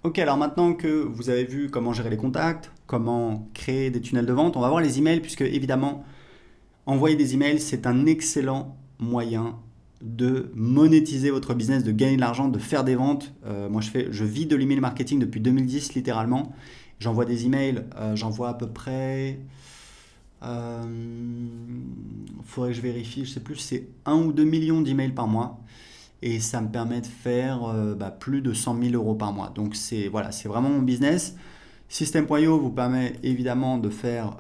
Ok, alors maintenant que vous avez vu comment gérer les contacts, comment créer des tunnels de vente, on va voir les emails puisque évidemment, envoyer des emails, c'est un excellent moyen de monétiser votre business, de gagner de l'argent, de faire des ventes. Moi, je vis de l'email marketing depuis 2010 littéralement. J'envoie des emails, j'envoie à peu près. Faudrait que je vérifie, je sais plus, c'est 1 ou 2 millions d'emails par mois et ça me permet de faire plus de 100 000 euros par mois. Donc c'est voilà, c'est vraiment mon business. System.io vous permet évidemment de faire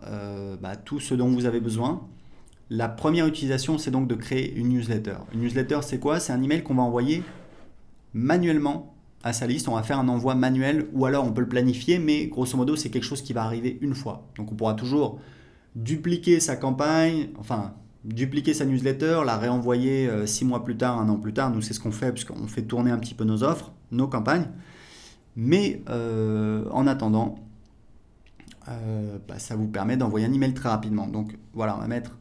tout ce dont vous avez besoin. La première utilisation, c'est donc de créer une newsletter. Une newsletter, c'est quoi? C'est un email qu'on va envoyer manuellement à sa liste. On va faire un envoi manuel ou alors on peut le planifier, mais grosso modo, c'est quelque chose qui va arriver une fois. Donc on pourra toujours dupliquer sa campagne, enfin dupliquer sa newsletter, la réenvoyer 6 mois plus tard, un an plus tard. Nous, c'est ce qu'on fait parce qu'on fait tourner un petit peu nos offres, nos campagnes. Mais en attendant, ça vous permet d'envoyer un email très rapidement. Donc voilà, on va mettre.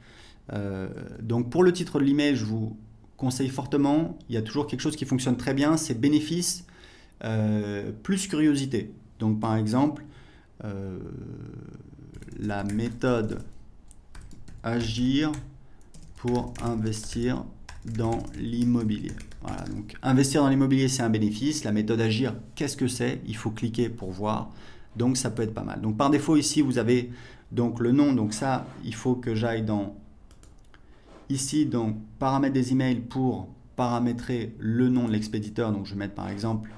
Donc pour le titre de l'email, je vous conseille fortement. Il y a toujours quelque chose qui fonctionne très bien, c'est bénéfice plus curiosité. Donc par exemple, euh, la méthode agir pour investir dans l'immobilier. Voilà, donc investir dans l'immobilier, c'est un bénéfice. La méthode agir, qu'est-ce que c'est? Il faut cliquer pour voir. Donc ça peut être pas mal. Donc par défaut ici, vous avez donc le nom. Donc ça, il faut que j'aille dans ici, donc paramètres des emails pour paramétrer le nom de l'expéditeur. Donc je vais mettre par exemple.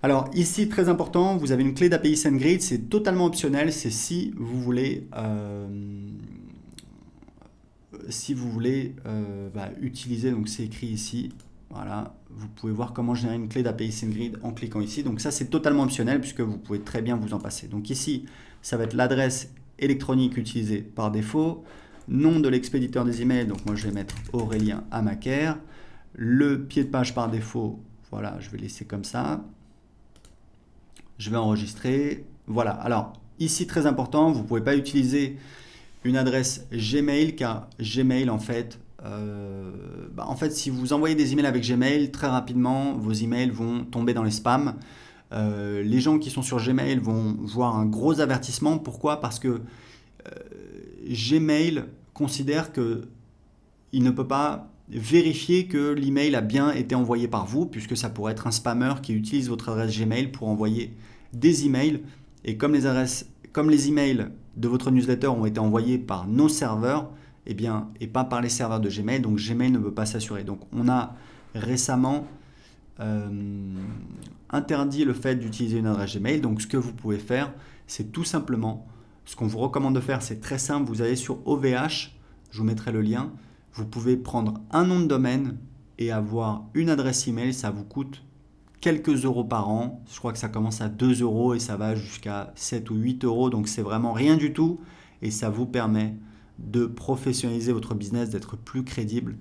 Alors ici, très important, vous avez une clé d'API SendGrid, c'est totalement optionnel, c'est si vous voulez utiliser, donc c'est écrit ici, voilà, vous pouvez voir comment générer une clé d'API SendGrid en cliquant ici. Donc ça, c'est totalement optionnel puisque vous pouvez très bien vous en passer. Donc ici, ça va être l'adresse électronique utilisée par défaut, nom de l'expéditeur des emails, donc moi je vais mettre Aurélien Amaker, le pied de page par défaut, voilà, je vais laisser comme ça. Je vais enregistrer. Voilà. Alors, ici, très important, vous ne pouvez pas utiliser une adresse Gmail car Gmail, en fait, si vous envoyez des emails avec Gmail, très rapidement, vos emails vont tomber dans les spams. Les gens qui sont sur Gmail vont voir un gros avertissement. Pourquoi? Parce que Gmail considère que il ne peut pas vérifier que l'email a bien été envoyé par vous, puisque ça pourrait être un spammer qui utilise votre adresse Gmail pour envoyer des emails. Et comme les emails de votre newsletter ont été envoyés par nos serveurs, et pas par les serveurs de Gmail, donc Gmail ne peut pas s'assurer. Donc on a récemment euh, interdit le fait d'utiliser une adresse Gmail. Donc ce que vous pouvez faire, c'est tout simplement, ce qu'on vous recommande de faire, c'est très simple. Vous allez sur OVH, je vous mettrai le lien. Vous pouvez prendre un nom de domaine et avoir une adresse email. Ça vous coûte quelques euros par an. Je crois que ça commence à 2 euros et ça va jusqu'à 7 ou 8 euros. Donc c'est vraiment rien du tout. Et ça vous permet de professionnaliser votre business, d'être plus crédible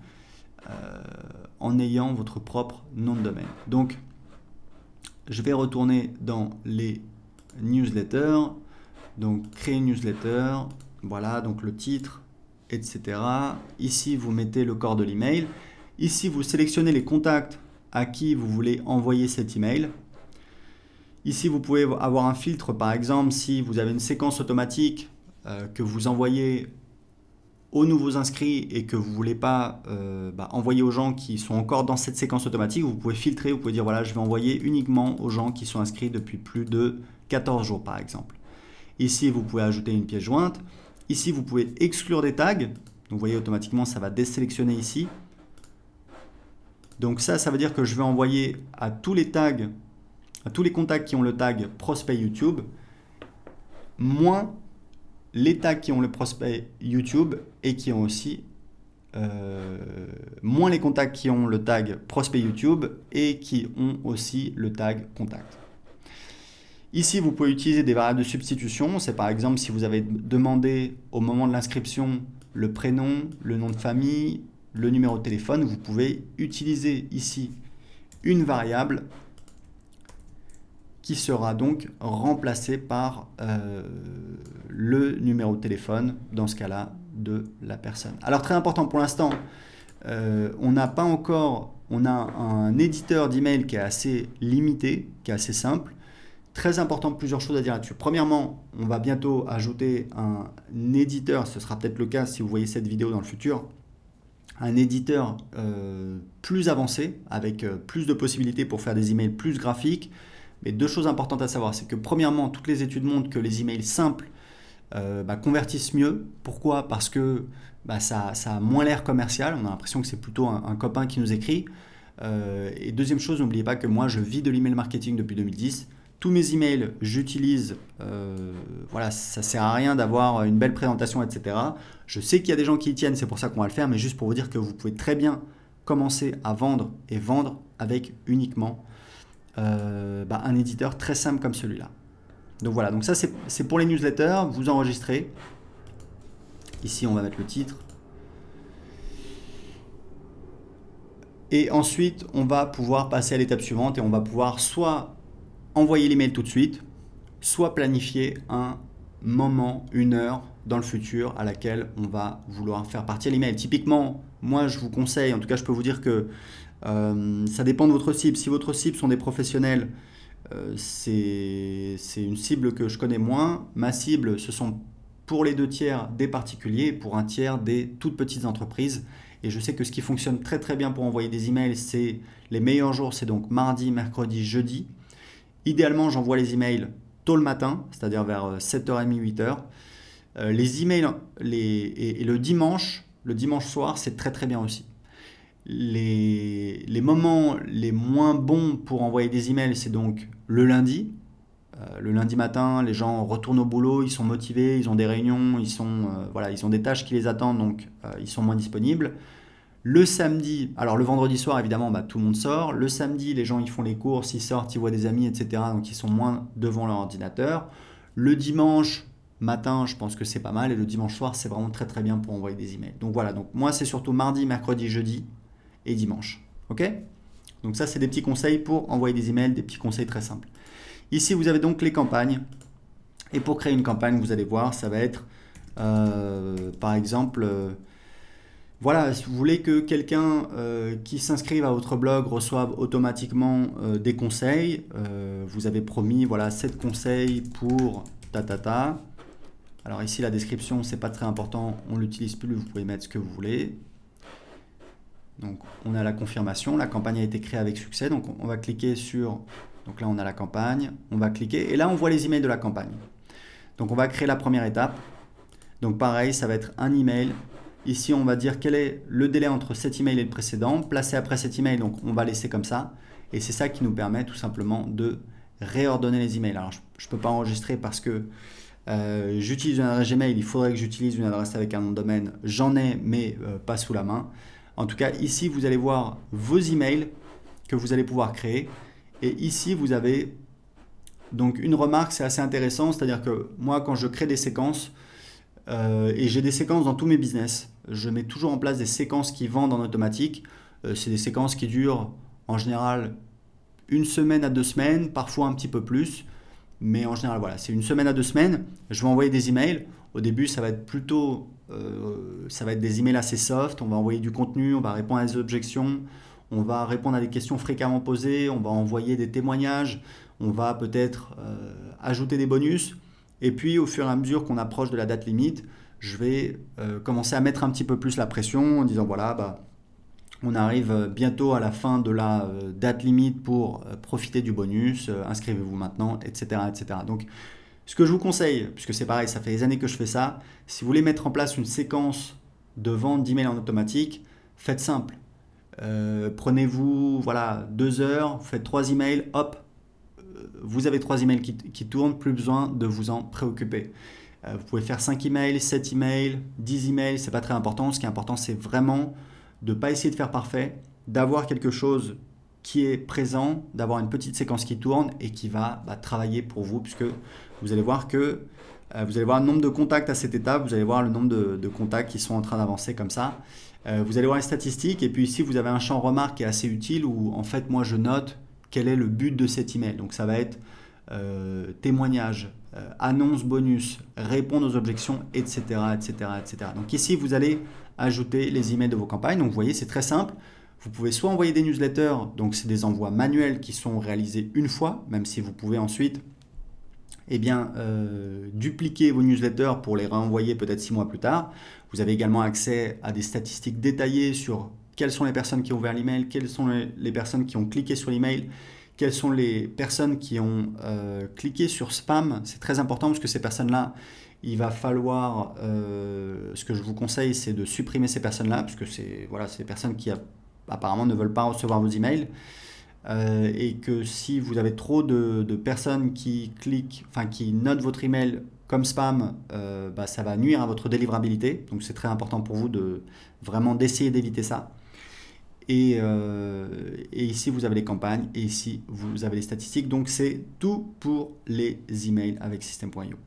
en ayant votre propre nom de domaine. Donc je vais retourner dans les newsletters. Donc créer une newsletter. Voilà, donc le titre, etc. Ici, vous mettez le corps de l'email. Ici, vous sélectionnez les contacts à qui vous voulez envoyer cet email. Ici, vous pouvez avoir un filtre, par exemple, si vous avez une séquence automatique que vous envoyez aux nouveaux inscrits et que vous ne voulez pas envoyer aux gens qui sont encore dans cette séquence automatique, vous pouvez filtrer, vous pouvez dire voilà, je vais envoyer uniquement aux gens qui sont inscrits depuis plus de 14 jours, par exemple. Ici, vous pouvez ajouter une pièce jointe. Ici, vous pouvez exclure des tags. Donc, vous voyez, automatiquement, ça va désélectionner ici. Donc ça veut dire que je vais envoyer à tous les tags, à tous les contacts qui ont le tag prospect YouTube, moins les tags qui ont le prospect YouTube et qui ont aussi moins les contacts qui ont le tag prospect YouTube et qui ont aussi le tag contact. Ici, vous pouvez utiliser des variables de substitution. C'est par exemple si vous avez demandé au moment de l'inscription le prénom, le nom de famille, le numéro de téléphone. Vous pouvez utiliser ici une variable qui sera donc remplacée par le numéro de téléphone, dans ce cas-là, de la personne. Alors très important pour l'instant, on on a un éditeur d'email qui est assez limité, qui est assez simple. Très important, plusieurs choses à dire là-dessus. Premièrement, on va bientôt ajouter un éditeur, ce sera peut-être le cas si vous voyez cette vidéo dans le futur, un éditeur plus avancé, avec plus de possibilités pour faire des emails plus graphiques. Mais deux choses importantes à savoir, c'est que premièrement, toutes les études montrent que les emails simples convertissent mieux. Pourquoi ? Parce que ça a moins l'air commercial, on a l'impression que c'est plutôt un copain qui nous écrit. Et deuxième chose, n'oubliez pas que moi je vis de l'email marketing depuis 2010. Tous mes emails, j'utilise, voilà, ça ne sert à rien d'avoir une belle présentation, etc. Je sais qu'il y a des gens qui y tiennent, c'est pour ça qu'on va le faire, mais juste pour vous dire que vous pouvez très bien commencer à vendre et vendre avec uniquement un éditeur très simple comme celui-là. Donc voilà, donc ça c'est pour les newsletters, vous enregistrez. Ici on va mettre le titre. Et ensuite on va pouvoir passer à l'étape suivante et on va pouvoir soit envoyer l'email tout de suite, soit planifier un moment, une heure dans le futur à laquelle on va vouloir faire partir l'email. Typiquement, moi je vous conseille, en tout cas je peux vous dire que ça dépend de votre cible. Si votre cible sont des professionnels, c'est une cible que je connais moins. Ma cible, ce sont pour les 2/3 des particuliers et pour 1/3 des toutes petites entreprises. Et je sais que ce qui fonctionne très très bien pour envoyer des emails, c'est les meilleurs jours, c'est donc mardi, mercredi, jeudi. Idéalement, j'envoie les emails tôt le matin, c'est-à-dire vers 7h30, 8h. Les emails et le dimanche soir, c'est très très bien aussi. Les moments les moins bons pour envoyer des emails, c'est donc le lundi. Le lundi matin, les gens retournent au boulot, ils sont motivés, ils ont des réunions, ils ont des tâches qui les attendent, donc ils sont moins disponibles. Le samedi, alors le vendredi soir évidemment tout le monde sort. Le samedi les gens ils font les courses, ils sortent, ils voient des amis, etc. Donc ils sont moins devant leur ordinateur. Le dimanche matin je pense que c'est pas mal et le dimanche soir c'est vraiment très très bien pour envoyer des emails. Donc voilà, donc moi c'est surtout mardi, mercredi, jeudi et dimanche. Ok ? Donc ça c'est des petits conseils pour envoyer des emails, des petits conseils très simples. Ici vous avez donc les campagnes et pour créer une campagne vous allez voir ça va être par exemple... Voilà, si vous voulez que quelqu'un qui s'inscrive à votre blog reçoive automatiquement des conseils, vous avez promis 7 conseils pour ta. Alors ici la description c'est pas très important, on l'utilise plus, vous pouvez mettre ce que vous voulez. Donc on a la confirmation, la campagne a été créée avec succès, donc on va cliquer sur, donc là on a la campagne, on va cliquer et là on voit les emails de la campagne. Donc on va créer la première étape, donc pareil ça va être un email. Ici, on va dire quel est le délai entre cet email et le précédent, placé après cet email, donc on va laisser comme ça. Et c'est ça qui nous permet tout simplement de réordonner les emails. Alors, je ne peux pas enregistrer parce que j'utilise une adresse Gmail, il faudrait que j'utilise une adresse avec un nom de domaine. J'en ai, mais pas sous la main. En tout cas, ici, vous allez voir vos emails que vous allez pouvoir créer. Et ici, vous avez donc une remarque, c'est assez intéressant, c'est-à-dire que moi, quand je crée des séquences, et j'ai des séquences dans tous mes business. Je mets toujours en place des séquences qui vendent en automatique. C'est des séquences qui durent en général 1 semaine à 2 semaines, parfois un petit peu plus. Mais en général, voilà, c'est 1 semaine à 2 semaines. Je vais envoyer des emails. Au début, ça va être plutôt ça va être des emails assez soft. On va envoyer du contenu, on va répondre à des objections, on va répondre à des questions fréquemment posées, on va envoyer des témoignages, on va peut-être ajouter des bonus. Et puis, au fur et à mesure qu'on approche de la date limite, je vais commencer à mettre un petit peu plus la pression en disant on arrive bientôt à la fin de la date limite pour profiter du bonus, inscrivez-vous maintenant, etc., etc. Donc, ce que je vous conseille, puisque c'est pareil, ça fait des années que je fais ça, si vous voulez mettre en place une séquence de vente d'emails en automatique, faites simple. Prenez-vous 2 heures, vous faites 3 emails, hop, vous avez 3 emails qui tournent, plus besoin de vous en préoccuper. Vous pouvez faire 5 emails, 7 emails, 10 emails, c'est pas très important. Ce qui est important, c'est vraiment de ne pas essayer de faire parfait, d'avoir quelque chose qui est présent, d'avoir une petite séquence qui tourne et qui va travailler pour vous, puisque vous allez voir que vous allez voir le nombre de contacts à cette étape, vous allez voir le nombre de contacts qui sont en train d'avancer comme ça. Vous allez voir les statistiques et puis ici, vous avez un champ remarque qui est assez utile où en fait, moi, je note quel est le but de cet email. Donc ça va être témoignage, annonce bonus, répondre aux objections, etc., etc., etc. Donc ici, vous allez ajouter les emails de vos campagnes. Donc vous voyez, c'est très simple. Vous pouvez soit envoyer des newsletters, donc c'est des envois manuels qui sont réalisés une fois, même si vous pouvez ensuite dupliquer vos newsletters pour les renvoyer peut-être 6 mois plus tard. Vous avez également accès à des statistiques détaillées sur quelles sont les personnes qui ont ouvert l'email, quelles sont les personnes qui ont cliqué sur l'email, quelles sont les personnes qui ont cliqué sur spam. C'est très important parce que ces personnes-là, il va falloir, ce que je vous conseille, c'est de supprimer ces personnes-là, parce que c'est des personnes qui apparemment ne veulent pas recevoir vos emails. Et que si vous avez trop de personnes qui cliquent, enfin qui notent votre email comme spam, ça va nuire à votre délivrabilité. Donc c'est très important pour vous d'essayer d'éviter ça. Et ici vous avez les campagnes et ici vous avez les statistiques. Donc c'est tout pour les emails avec System.io.